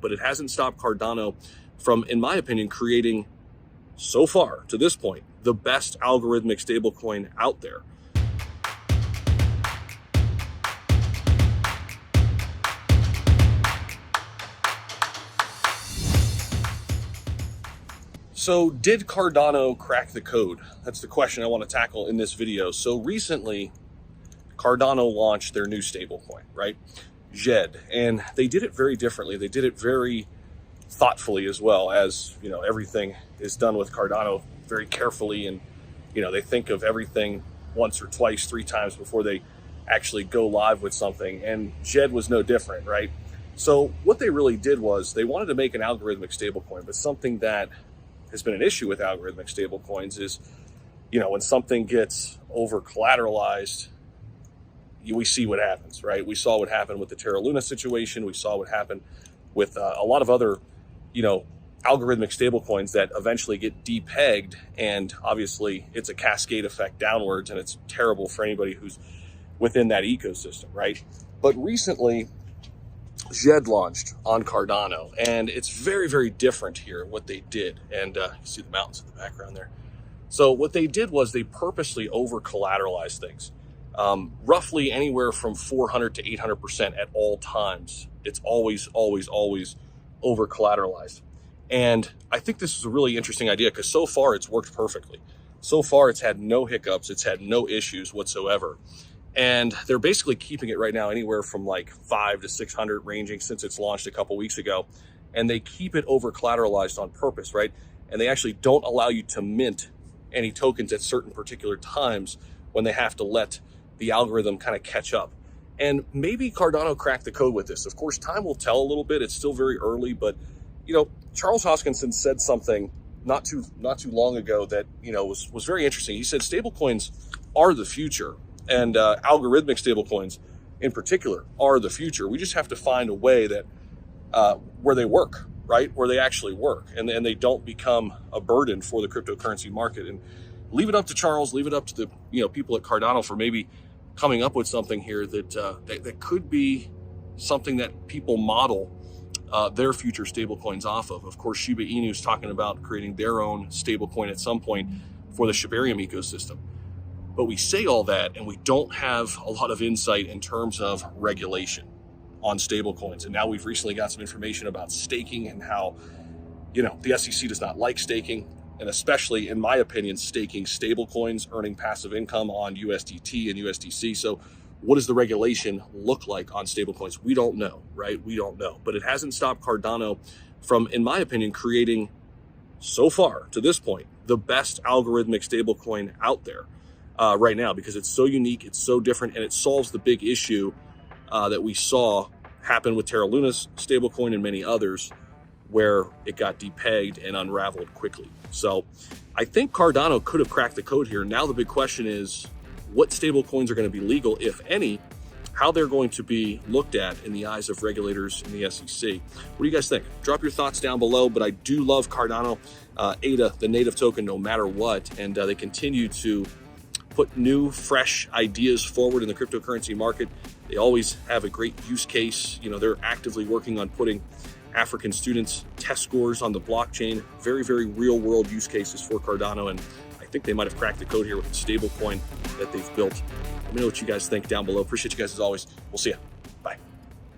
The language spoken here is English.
but it hasn't stopped Cardano from, in my opinion, creating, so far to this point, the best algorithmic stablecoin out there. So did Cardano crack the code? That's the question I want to tackle in this video. So recently, Cardano launched their new stablecoin, right? DJED, and they did it very differently. They did it very thoughtfully, as well as, you know, everything is done with Cardano very carefully, and, you know, they think of everything once or twice, 3 times before they actually go live with something, and DJED was no different, right? So what they really did was they wanted to make an algorithmic stablecoin, but something that has been an issue with algorithmic stablecoins is, you know, when something gets over collateralized, we see what happens, right? We saw what happened with the Terra Luna situation. We saw what happened with a lot of other, you know, algorithmic stablecoins that eventually get depegged, and obviously it's a cascade effect downwards, and it's terrible for anybody who's within that ecosystem, right? But recently, DJED launched on Cardano, and it's very, very different here what they did. And you see the mountains in the background there. So what they did was they purposely over collateralized things, roughly anywhere from 400 to 800% at all times. It's always over collateralized. And I think this is a really interesting idea, because so far it's worked perfectly. So far it's had no hiccups, it's had no issues whatsoever. And they're basically keeping it right now anywhere from like 5 to 600, ranging since it's launched a couple weeks ago. And they keep it over collateralized on purpose, right? And they actually don't allow you to mint any tokens at certain particular times when they have to let the algorithm kind of catch up. And maybe Cardano cracked the code with this. Of course, time will tell a little bit. It's still very early, but, you know, Charles Hoskinson said something not too long ago that, you know, was very interesting. He said stablecoins are the future. And algorithmic stablecoins in particular are the future. We just have to find a way that where they work, right? Where they actually work, and they don't become a burden for the cryptocurrency market. And leave it up to Charles, leave it up to the, you know, people at Cardano for maybe coming up with something here that could be something that people model their future stablecoins off of. Of course, Shiba Inu is talking about creating their own stablecoin at some point for the Shibarium ecosystem. But we say all that, and we don't have a lot of insight in terms of regulation on stablecoins. And now we've recently got some information about staking, and how, you know, the SEC does not like staking, and especially, in my opinion, staking stablecoins, earning passive income on USDT and USDC. So what does the regulation look like on stablecoins? We don't know, right? We don't know. But it hasn't stopped Cardano from, in my opinion, creating, so far to this point, the best algorithmic stablecoin out there. Right now, because it's so unique, it's so different, and it solves the big issue that we saw happen with Terra Luna's stablecoin and many others, where it got depegged and unraveled quickly. So I think Cardano could have cracked the code here. Now the big question is, what stablecoins are going to be legal, if any, how they're going to be looked at in the eyes of regulators in the SEC. What do you guys think? Drop your thoughts down below. But I do love Cardano, ADA, the native token, no matter what, and they continue to put new, fresh ideas forward in the cryptocurrency market. They always have a great use case. You know, they're actively working on putting African students' test scores on the blockchain. Very, very real world use cases for Cardano. And I think they might have cracked the code here with the stable coin that they've built. Let me know what you guys think down below. Appreciate you guys as always. We'll see ya.